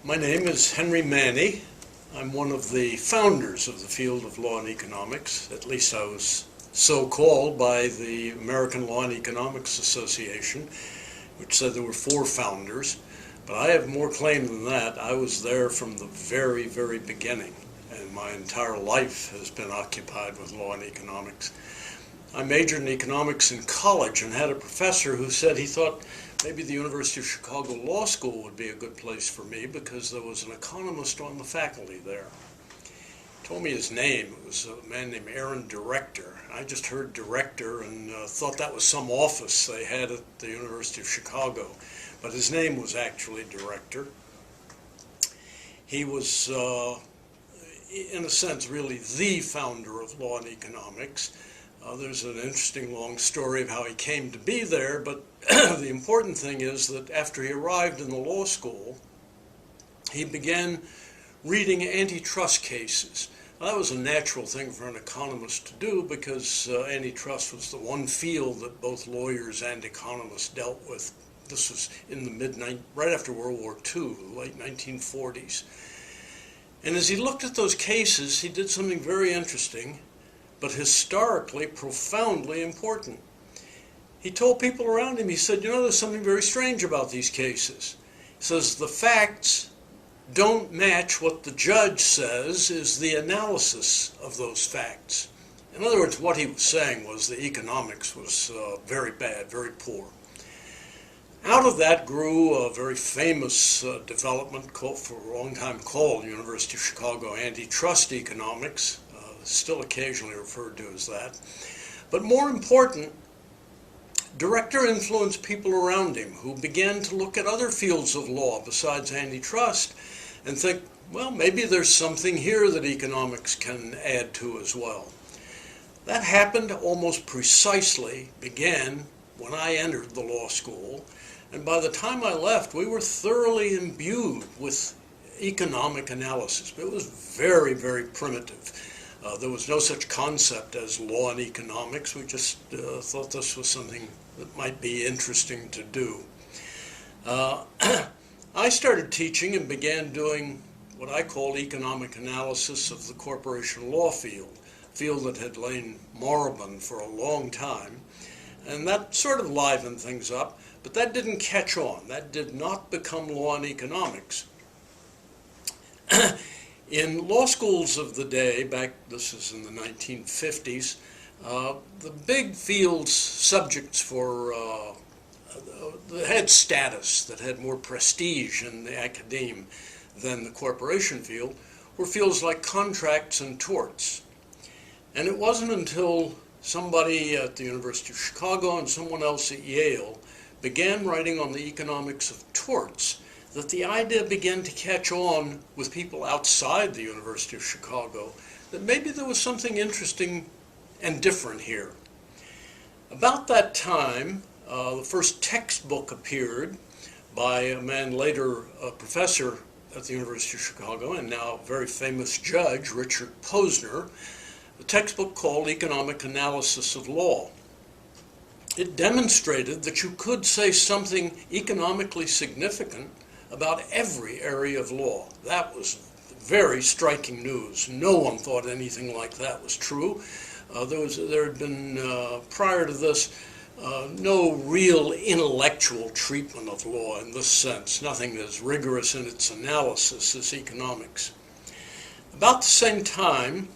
My name is Henry Manne. I'm one of the founders of the field of law and economics. At least I was so called by the American Law and Economics Association, which said there were 4 founders. But I have more claim than that. I was there from the very, very beginning, and my entire life has been occupied with law and economics. I majored in economics in college and had a professor who said he thought maybe the University of Chicago Law School would be a good place for me because there was an economist on the faculty there. He told me his name. It was a man named Aaron Director. I just heard Director and thought that was some office they had at the University of Chicago. But his name was actually Director. He was, in a sense, really the founder of law and economics. There's an interesting long story of how he came to be there, but the important thing is that after he arrived in the law school, he began reading antitrust cases. Now, that was a natural thing for an economist to do because antitrust was the one field that both lawyers and economists dealt with. This was in the right after World War II, the late 1940s. And as he looked at those cases, he did something very interesting, but historically profoundly important. He told people around him, he said, you know, there's something very strange about these cases. He says, the facts don't match what the judge says is the analysis of those facts. In other words, what he was saying was the economics was very bad, very poor. Out of that grew a very famous development for a long time called University of Chicago Antitrust Economics, still occasionally referred to as that. But more important, Director influenced people around him who began to look at other fields of law besides antitrust and think, well, maybe there's something here that economics can add to as well. That happened almost precisely, began when I entered the law school, and by the time I left, we were thoroughly imbued with economic analysis. It was very, very primitive. There was no such concept as law and economics. We just thought this was something that might be interesting to do. I started teaching and began doing what I call economic analysis of the corporation law field, a field that had lain moribund for a long time. And that sort of livened things up, but that didn't catch on. That did not become law and economics. In law schools of the day, this is in the 1950s, the big fields, subjects that had status, that had more prestige in the academe than the corporation field, were fields like contracts and torts. And it wasn't until somebody at the University of Chicago and someone else at Yale began writing on the economics of torts that the idea began to catch on with people outside the University of Chicago that maybe there was something interesting and different here. About that time, the first textbook appeared by a man later a professor at the University of Chicago and now very famous judge, Richard Posner, a textbook called Economic Analysis of Law. It demonstrated that you could say something economically significant about every area of law. That was very striking news. No one thought anything like that was true. There had been, prior to this, no real intellectual treatment of law in this sense, nothing as rigorous in its analysis as economics. About the same time,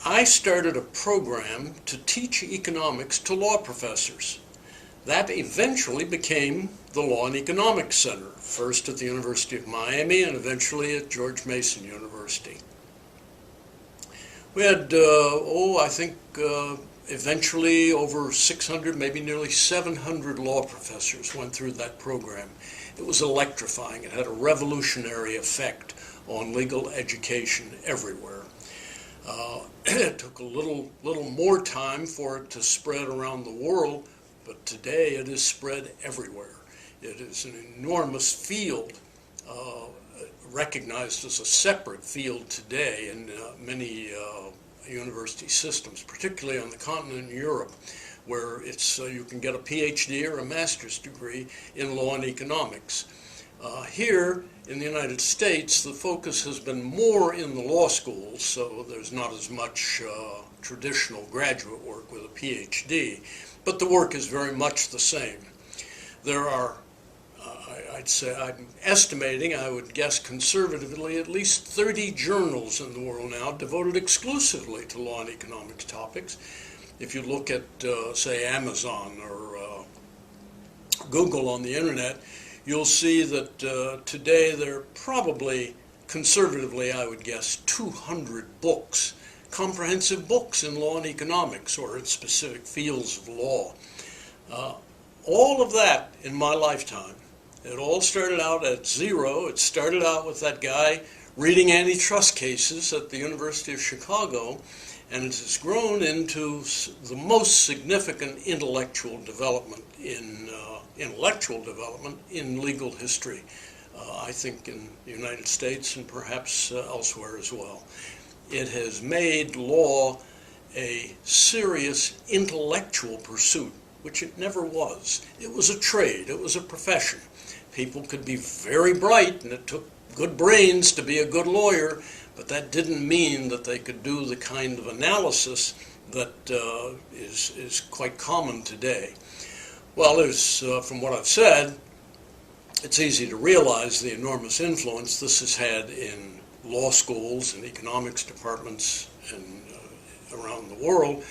I started a program to teach economics to law professors. That eventually became the Law and Economics Center, first at the University of Miami and eventually at George Mason University. We had, I think, eventually over 600, maybe nearly 700 law professors went through that program. It was electrifying. It had a revolutionary effect on legal education everywhere. It took a little more time for it to spread around the world, but today it is spread everywhere. It is an enormous field, recognized as a separate field today in many university systems, particularly on the continent in Europe, where you can get a PhD or a master's degree in law and economics. Here in the United States, the focus has been more in the law schools, so there's not as much traditional graduate work with a PhD, but the work is very much the same. There are, I'd say, I'm estimating, I would guess conservatively, at least 30 journals in the world now devoted exclusively to law and economics topics. If you look at, say, Amazon or Google on the internet, you'll see that today there are probably, conservatively, I would guess, 200 books, comprehensive books in law and economics or in specific fields of law. All of that in my lifetime. It all started out at zero. It started out with that guy reading antitrust cases at the University of Chicago, and it has grown into the most significant intellectual development in legal history, I think in the United States and perhaps elsewhere as well. It has made law a serious intellectual pursuit, which it never was. It was a trade, it was a profession. People could be very bright, and it took good brains to be a good lawyer, but that didn't mean that they could do the kind of analysis that is quite common today. Well, from what I've said, it's easy to realize the enormous influence this has had in law schools and economics departments and around the world,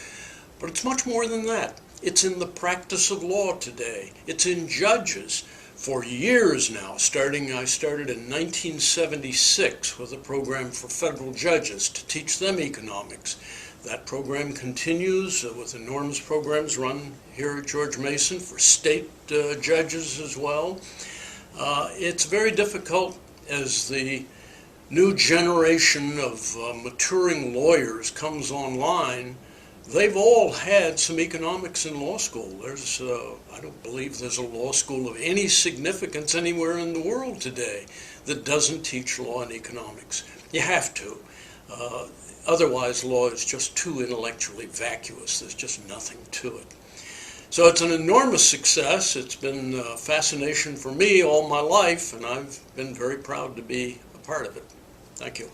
but it's much more than that. It's in the practice of law today. It's in judges. For years now, I started in 1976 with a program for federal judges to teach them economics. That program continues with enormous programs run here at George Mason for state judges as well. It's very difficult as the new generation of maturing lawyers comes online. They've all had some economics in law school. I don't believe there's a law school of any significance anywhere in the world today that doesn't teach law and economics. You have to. Otherwise, law is just too intellectually vacuous. There's just nothing to it. So it's an enormous success. It's been a fascination for me all my life, and I've been very proud to be a part of it. Thank you.